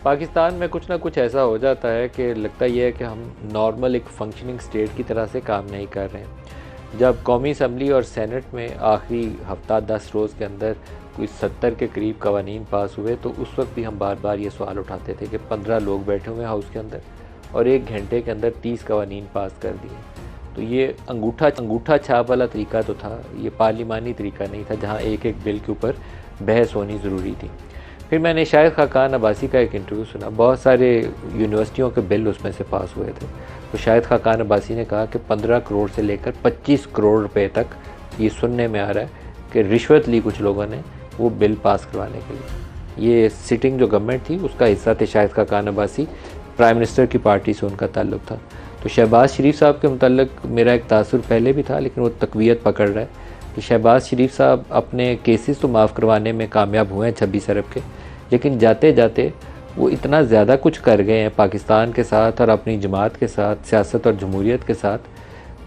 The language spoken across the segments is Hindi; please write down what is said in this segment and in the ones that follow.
पाकिस्तान में कुछ ना कुछ ऐसा हो जाता है कि लगता ये है कि हम नॉर्मल एक फंक्शनिंग स्टेट की तरह से काम नहीं कर रहे हैं। जब कौमी असम्बली और सेनेट में आखिरी हफ्ता 10 रोज़ के अंदर कोई 70 के करीब कवानीन पास हुए तो उस वक्त भी हम बार बार ये सवाल उठाते थे कि 15 लोग बैठे हुए हैं हाउस के अंदर और 1 घंटे के अंदर 30 कवानीन पास कर दिए। तो ये अंगूठा छाप वाला तरीका तो था, ये पार्लिमानी तरीका नहीं था जहाँ एक एक बिल के ऊपर बहस होनी ज़रूरी थी। फिर मैंने शाहिद खाकान अब्बासी का एक इंटरव्यू सुना, बहुत सारे यूनिवर्सिटियों के बिल उसमें से पास हुए थे। तो शाहिद खाकान अब्बासी ने कहा कि 15 करोड़ से लेकर 25 करोड़ रुपए तक ये सुनने में आ रहा है कि रिश्वत ली कुछ लोगों ने वो बिल पास करवाने के लिए। ये सिटिंग जो गवर्नमेंट थी उसका हिस्सा थे शाहिद खाकान अब्बासी, प्राइम मिनिस्टर की पार्टी से उनका ताल्लुक़ था। तो शहबाज शरीफ साहब के मुतल्लिक़ मेरा एक तासुर पहले भी था, लेकिन वो तक़वियत पकड़ रहा है कि शहबाज शरीफ साहब अपने केसेस तो माफ़ करवाने में कामयाब हुए हैं 26 अरब के, लेकिन जाते जाते वो इतना ज़्यादा कुछ कर गए हैं पाकिस्तान के साथ और अपनी जमात के साथ, सियासत और जमहूरियत के साथ,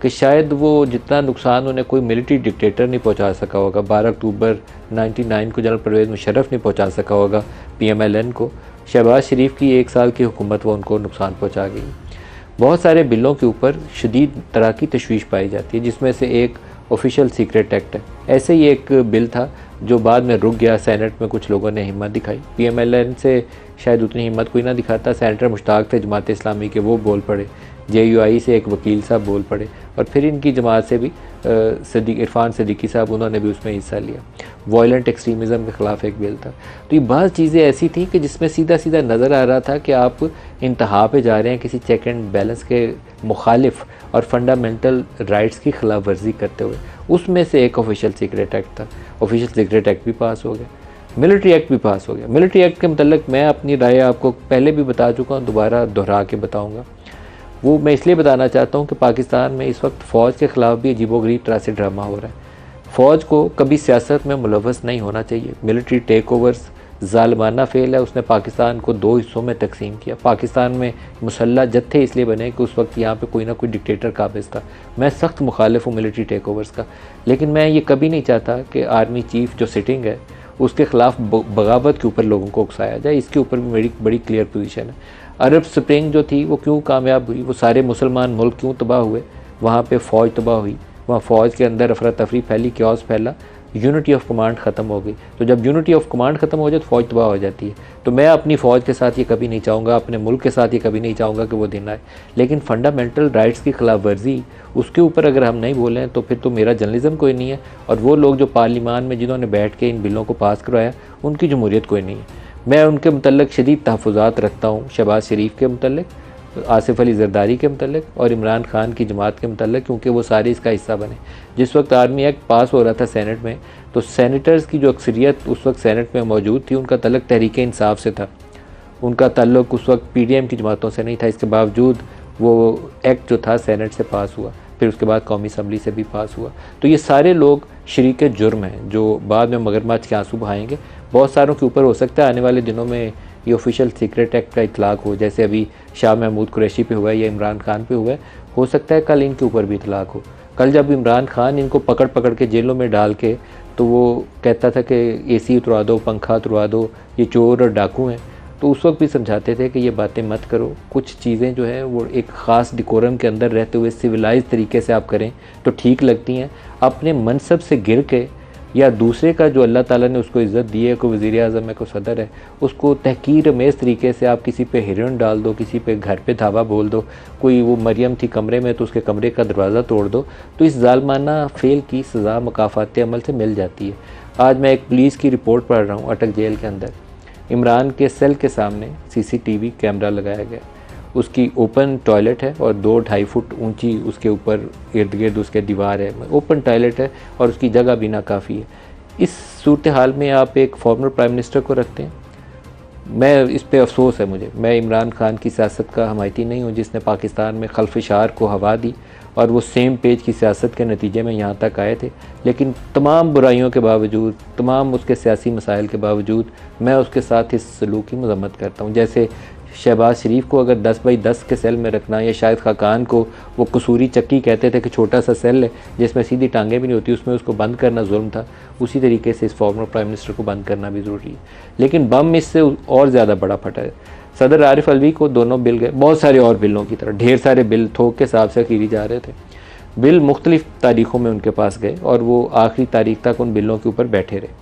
कि शायद वो जितना नुकसान उन्हें कोई मिलिट्री डिक्टेटर नहीं पहुंचा सका होगा, 12 अक्टूबर 99 को जनरल परवेज़ मुशर्रफ नहीं पहुंचा सका होगा PMLN को, शहबाज शरीफ की 1 साल की हुकूमत वो उनको नुकसान पहुंचा गई। बहुत सारे बिलों के ऊपर शदीद तरह की तशवीश पाई जाती है, जिसमें से एक ऑफिशियल सीक्रेट एक्ट है। ऐसे ही एक बिल था जो बाद में रुक गया, सेनेट में कुछ लोगों ने हिम्मत दिखाई, PMLN से शायद उतनी हिम्मत कोई ना दिखाता, सेनेटर मुश्ताक थे जमात इस्लामी के, वो बोल पड़े, JUI से एक वकील साहब बोल पड़े, और फिर इनकी जमात से भी इरफान सिद्दीकी साहब, उन्होंने भी उसमें हिस्सा लिया। वायलेंट एक्सट्रीमिज़म के ख़िलाफ़ एक बिल था। तो ये बहुत चीज़ें ऐसी थी कि जिसमें सीधा सीधा नज़र आ रहा था कि आप इंतहा पे जा रहे हैं किसी चेक एंड बैलेंस के मुखालिफ और फंडामेंटल राइट्स की खिलाफ वर्जी करते हुए। उसमें से एक ऑफिशियल सीक्रेट एक्ट था। ऑफिशियल सीक्रेट एक्ट भी पास हो गया, मिलिट्री एक्ट भी पास हो गया। मिलिट्री एक्ट के मतलब मैं अपनी राय आपको पहले भी बता चुका हूँ, दोबारा दोहरा के बताऊँगा। वो मैं इसलिए बताना चाहता हूँ कि पाकिस्तान में इस वक्त फ़ौज के ख़िलाफ़ भी अजीबोगरीब तरह से ड्रामा हो रहा है। फ़ौज को कभी सियासत में मुलव्वस नहीं होना चाहिए। मिलिट्री टेक ओवर्स ज़ालिमाना फ़ेल है, उसने पाकिस्तान को 2 हिस्सों में तकसीम किया। पाकिस्तान में मुसल्लह जत्थे इसलिए बने कि उस वक्त यहाँ पे कोई ना कोई डिक्टेटर काबिज़ था। मैं सख्त मुखालिफ हूँ मिलिट्री टेक ओवर्स का, लेकिन मैं ये कभी नहीं चाहता कि आर्मी चीफ़ जो सिटिंग है उसके ख़िलाफ़ बगावत के ऊपर लोगों को उकसाया जाए। इसके ऊपर भी मेरी बड़ी क्लियर पोजीशन है। अरब स्प्रिंग जो थी वो क्यों कामयाब हुई, वो सारे मुसलमान मुल्क क्यों तबाह हुए, वहाँ पे फ़ौज तबाह हुई, वहाँ फ़ौज के अंदर अफरा तफरी फैली, क्योस फैला, यूनिटी ऑफ कमांड ख़त्म हो गई। तो जब यूनिटी ऑफ कमांड ख़त्म हो जाए तो फ़ौज तबाह हो जाती है। तो मैं अपनी फ़ौज के साथ ये कभी नहीं चाहूँगा, अपने मुल्क के साथ ये कभी नहीं चाहूँगा कि वो दिन आए, लेकिन फ़ंडामेंटल राइट्स की खिलाफ वर्जी उसके ऊपर अगर हम नहीं बोलें तो फिर तो मेरा जर्नलिज़म कोई नहीं है, और वो लोग जो पार्लिमान में जिन्होंने बैठ के इन बिलों को पास करवाया उनकी जमहूरियत कोई नहीं है। मैं उनके मुतल्लिक़ शदीद तहफ़्फ़ुज़ात रखता हूँ, शहबाज शरीफ के मुतल्लिक़, आसिफ अली ज़रदारी के मुतल्लिक़ और इमरान खान की जमात के मुतल्लिक़, क्योंकि वो सारे इसका हिस्सा बने। जिस वक्त आर्मी एक्ट पास हो रहा था सेनेट में, तो सेनेटर्स की जो अक्सरियत उस वक्त सेनेट में मौजूद थी उनका तल्लुक़ तहरीक इंसाफ से था, उनका तल्लुक़ उस वक्त PDM की जमातों से नहीं था। इसके बावजूद वो एक्ट जो था सेनेट से पास हुआ, फिर उसके बाद कौमी असम्बली से भी पास हुआ। तो ये सारे लोग शरीक जुर्म हैं जो बाद में मगरमच्छ के आंसू बहाएंगे। बहुत सारों के ऊपर हो सकता है आने वाले दिनों में ये ऑफिशियल सीक्रेट एक्ट का इतलाक़ हो, जैसे अभी शाह महमूद कुरैशी पे हुआ है या इमरान खान पे हुआ है। हो सकता है कल इनके ऊपर भी इतलाक़ हो। कल जब इमरान खान इनको पकड़ पकड़ के जेलों में डाल के, तो वो कहता था कि AC उतरवा दो, पंखा उतरवा दो, ये चोर और डाकू हैं, तो उस वक्त भी समझाते थे कि ये बातें मत करो। कुछ चीज़ें जो हैं वो एक ख़ास डिकोरम के अंदर रहते हुए सिविलाइज तरीके से आप करें तो ठीक लगती हैं। अपने मनसब से गिर के या दूसरे का जो अल्लाह ताला ने उसको इज़्ज़त दी है, कोई वज़ीर आज़म है, कोई सदर है, उसको तहकीर अमेज़ तरीके से आप किसी पे हिरन डाल दो, किसी पे घर पे धावा बोल दो, कोई वो मरियम थी कमरे में तो उसके कमरे का दरवाज़ा तोड़ दो, तो इस ज़ालिमाना फ़ेल की सज़ा मुकाफ़ात अमल से मिल जाती है। आज मैं एक पुलिस की रिपोर्ट पढ़ रहा हूँ, अटक जेल के अंदर इमरान के सेल के सामने CCTV कैमरा लगाया गया। उसकी ओपन टॉयलेट है और 2-2.5 फुट ऊंची उसके ऊपर इर्द गिर्द उसके दीवार है, ओपन टॉयलेट है और उसकी जगह भी नाकाफ़ी है। इस सूरत हाल में आप एक फॉर्मर प्राइम मिनिस्टर को रखते हैं। मैं इस पे अफसोस है मुझे, मैं इमरान खान की सियासत का हमायती नहीं हूँ जिसने पाकिस्तान में खल्फशार को हवा दी और वो सेम पेज की सियासत के नतीजे में यहाँ तक आए थे। लेकिन तमाम बुराइयों के बावजूद, तमाम उसके सियासी मसाइल के बावजूद, मैं उसके साथ इस सलूक की मज़म्मत करता हूँ। जैसे शहबाज शरीफ को अगर 10x10 के सेल में रखना, या शाहिद खाकान को वो कसूरी चक्की कहते थे कि छोटा सा सेल है जिसमें सीधी टांगें भी नहीं होती, उसमें उसको बंद करना जुल्म था, उसी तरीके से इस फॉर्मर प्राइम मिनिस्टर को बंद करना भी ज़रूरी है। लेकिन बम इससे और ज़्यादा बड़ा फटा है। सदर आरिफ अलवी को दोनों बिल गए, बहुत सारे और बिलों की तरह ढेर सारे बिल थोक के हिसाब से खीरी जा रहे थे। बिल मुख्तलिफ तारीख़ों में उनके पास गए और वो आखिरी तारीख तक उन बिलों के ऊपर बैठे रहे।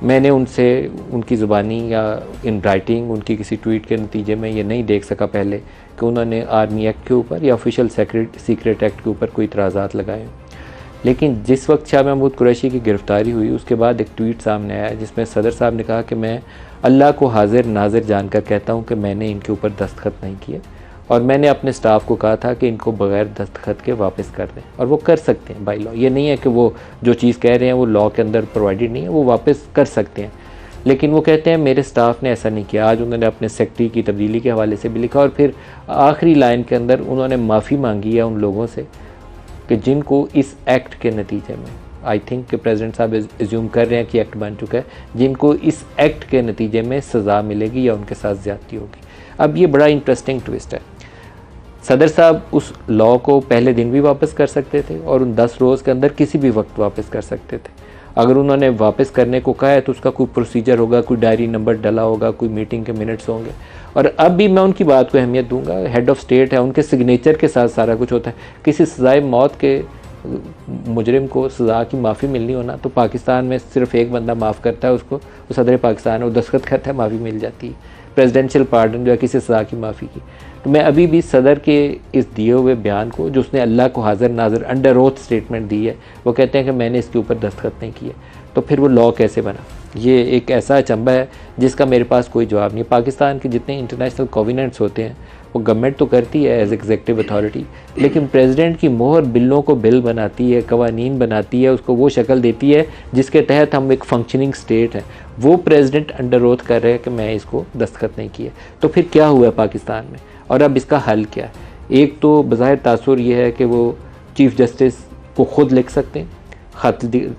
मैंने उनसे उनकी ज़ुबानी या इन राइटिंग उनकी किसी ट्वीट के नतीजे में ये नहीं देख सका पहले कि उन्होंने आर्मी एक्ट के ऊपर या ऑफिशियल सीक्रेट एक्ट के ऊपर कोई इतराज़ात लगाए। लेकिन जिस वक्त शाह महमूद कुरैशी की गिरफ़्तारी हुई उसके बाद एक ट्वीट सामने आया जिसमें सदर साहब ने कहा कि मैं अल्लाह को हाजिर नाजिर जानकर कहता हूँ कि मैंने इनके ऊपर दस्तखत नहीं किए और मैंने अपने स्टाफ को कहा था कि इनको बग़ैर दस्तखत के वापस कर दें, और वो कर सकते हैं बाई लॉ। ये नहीं है कि वो जो चीज़ कह रहे हैं वो लॉ के अंदर प्रोवाइडेड नहीं है, वो वापस कर सकते हैं। लेकिन वो कहते हैं मेरे स्टाफ ने ऐसा नहीं किया। आज उन्होंने अपने सेक्रेटरी की तब्दीली के हवाले से भी लिखा और फिर आखिरी लाइन के अंदर उन्होंने माफ़ी मांगी है उन लोगों से कि जिनको इस एक्ट के नतीजे में, आई थिंक कि प्रेसिडेंट साहब एज्यूम कर रहे हैं कि एक्ट बन चुका है, जिनको इस एक्ट के नतीजे में सज़ा मिलेगी या उनके साथ ज़्यादती होगी। अब ये बड़ा इंटरेस्टिंग ट्विस्ट है। सदर साहब उस लॉ को पहले दिन भी वापस कर सकते थे और उन 10 रोज़ के अंदर किसी भी वक्त वापस कर सकते थे। अगर उन्होंने वापस करने को कहा है तो उसका कोई प्रोसीजर होगा, कोई डायरी नंबर डला होगा, कोई मीटिंग के मिनट्स होंगे। और अब भी मैं उनकी बात को अहमियत दूंगा, हेड ऑफ़ स्टेट है, उनके सिग्नेचर के साथ सारा कुछ होता है। किसी सज़ाए मौत के मुजरिम को सज़ा की माफ़ी मिलनी होना तो पाकिस्तान में सिर्फ एक बंदा माफ़ करता है उसको, वो सदर पाकिस्तान है, वो दस्तखत करता है, माफ़ी मिल जाती है। प्रेसिडेंशियल पार्डन जो है किसी सज़ा की माफ़ी की। तो मैं अभी भी सदर के इस दिए हुए बयान को, जो उसने अल्लाह को हाजिर नाज़र अंडर ओथ स्टेटमेंट दी है, वो कहते हैं कि मैंने इसके ऊपर दस्तखत नहीं किए, तो फिर वो लॉ कैसे बना? ये एक ऐसा अचंबा है जिसका मेरे पास कोई जवाब नहीं। पाकिस्तान के जितने इंटरनेशनल कोवेनेंट्स होते हैं वो गवर्नमेंट तो करती है एज एग्जेक्टिव अथॉरिटी, लेकिन प्रेसिडेंट की मोहर बिलों को बिल बनाती है, कवानीन बनाती है, उसको वो शक्ल देती है जिसके तहत हम एक फंक्शनिंग स्टेट है। वो प्रेसिडेंट अंडर ओथ कर रहे हैं कि मैं इसको दस्तखत नहीं किए। तो फिर क्या हुआ है पाकिस्तान में और अब इसका हल क्या है? एक तो बज़ाहिर तासुर ये है कि वो चीफ़ जस्टिस को ख़ुद लिख सकते हैं,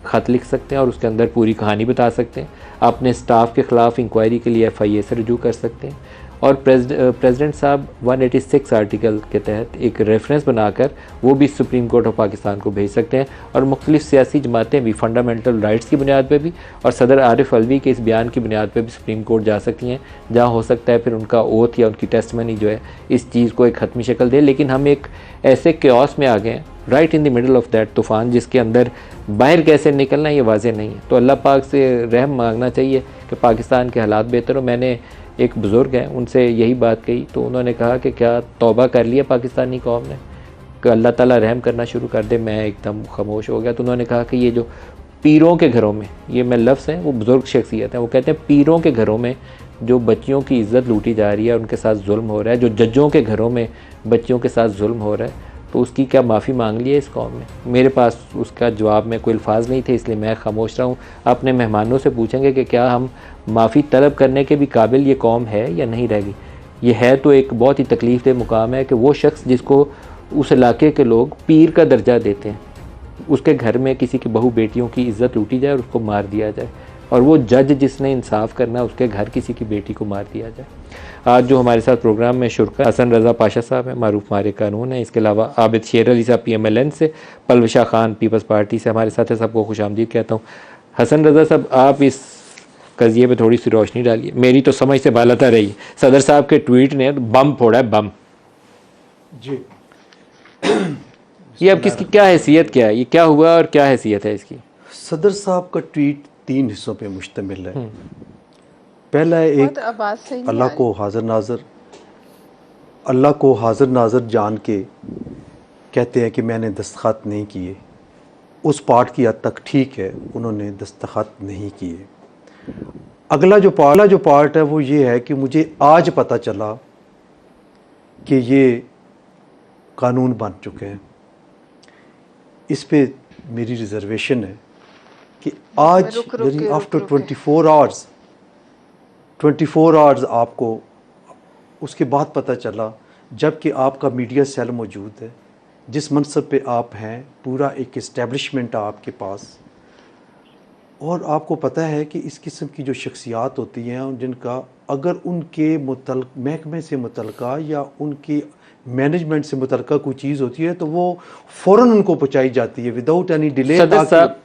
ख़त लिख सकते हैं और उसके अंदर पूरी कहानी बता सकते हैं। अपने स्टाफ के ख़िलाफ़ इंक्वायरी के लिए FIA से रजू कर सकते हैं और प्रेसिडेंट साहब 186 आर्टिकल के तहत एक रेफरेंस बनाकर वो भी सुप्रीम कोर्ट ऑफ पाकिस्तान को भेज सकते हैं। और मुख्तलिफ सियासी जमातें भी फंडामेंटल राइट्स की बुनियाद पर भी और सदर आरिफ अलवी के इस बयान की बुनियाद पर भी सुप्रीम कोर्ट जा सकती हैं, जहाँ हो सकता है फिर उनका ओथ या उनकी टेस्टमनी जो है इस चीज़ को एक ख़त्मी शक्ल दे। लेकिन हम एक ऐसे क्योस में आ गए हैं, right in the middle of that तूफ़ान, जिसके अंदर बाहर कैसे निकलना ये वाज़े नहीं है। तो अल्लाह पाक से रहम मांगना चाहिए कि पाकिस्तान के हालात बेहतर हो। मैंने एक बुज़ुर्ग हैं उनसे यही बात कही तो उन्होंने कहा कि क्या तौबा कर लिया पाकिस्तानी कौम ने कि अल्लाह ताला रहम करना शुरू कर दे? मैं एकदम खामोश हो गया। तो उन्होंने कहा कि ये जो पीरों के घरों में, ये मैं लफ्ज़ हैं, वो बुज़ुर्ग शख्सियत हैं, वो कहते हैं पीरों के घरों में जो बच्चियों की इज़्ज़त लूटी जा रही है, उनके साथ जुल्म हो रहा है, जो जजों के घरों में बच्चियों के साथ जुल्म हो रहा है, तो उसकी क्या माफ़ी मांग ली है इस कौम ने? मेरे पास उसका जवाब में कोई अल्फाज नहीं थे, इसलिए मैं खामोश रहा हूँ। अपने मेहमानों से पूछेंगे कि क्या हम माफ़ी तलब करने के भी काबिल ये कौम है या नहीं रहेगी। ये है तो एक बहुत ही तकलीफ़ दह मुकाम है कि वो शख्स जिसको उस इलाके के लोग पीर का दर्जा देते हैं, उसके घर में किसी की बहू बेटियों की इज़्ज़त लूटी जाए और उसको मार दिया जाए, और वो जज जिसने इंसाफ करना है उसके घर किसी की बेटी को मार दिया जाए। आज जो हमारे साथ प्रोग्राम में शुरका हसन रज़ा पाशा साहब हैं, मारूफ मारे कानून है, इसके अलावा आबिद शेर अली साहब PMLN से, पलवशा खान पीपल्स पार्टी से हमारे साथ है। सबको खुशामदीद कहता हूँ। हसन रज़ा साहब, आप इस कज़िए पे थोड़ी सी रोशनी डालिए। मेरी तो समझ से बालता रही, सदर साहब के ट्वीट ने बम फोड़ा है, बम जी। ये अब किसकी क्या हैसियत क्या है, ये क्या हुआ और क्या हैसियत है इसकी? सदर साहब का ट्वीट 3 हिस्सों पे मुश्तमिल है। पहला है एक अल्लाह को हाजिर नाजर जान के कहते हैं कि मैंने दस्तखत नहीं किए। उस पार्ट की हद तक ठीक है, उन्होंने दस्तखत नहीं किए। अगला जो पार्ट है वो ये है कि मुझे आज पता चला कि ये कानून बन चुके हैं। इस पे मेरी रिजर्वेशन है कि आज यानी आफ्टर 24 आवर्स आपको उसके बाद पता चला, जबकि आपका मीडिया सेल मौजूद है, जिस मनसब पे आप हैं, पूरा एक इस्टेब्लिशमेंट है आपके पास, और आपको पता है कि इस किस्म की जो शख्सियात होती हैं जिनका अगर उनके महकमे से मुतल्लिका या उनके मैनेजमेंट से मुतल्लिका कोई चीज़ होती है तो वो फ़ौरन उनको पहुँचाई जाती है विदाउट एनी डिले। सदर साहब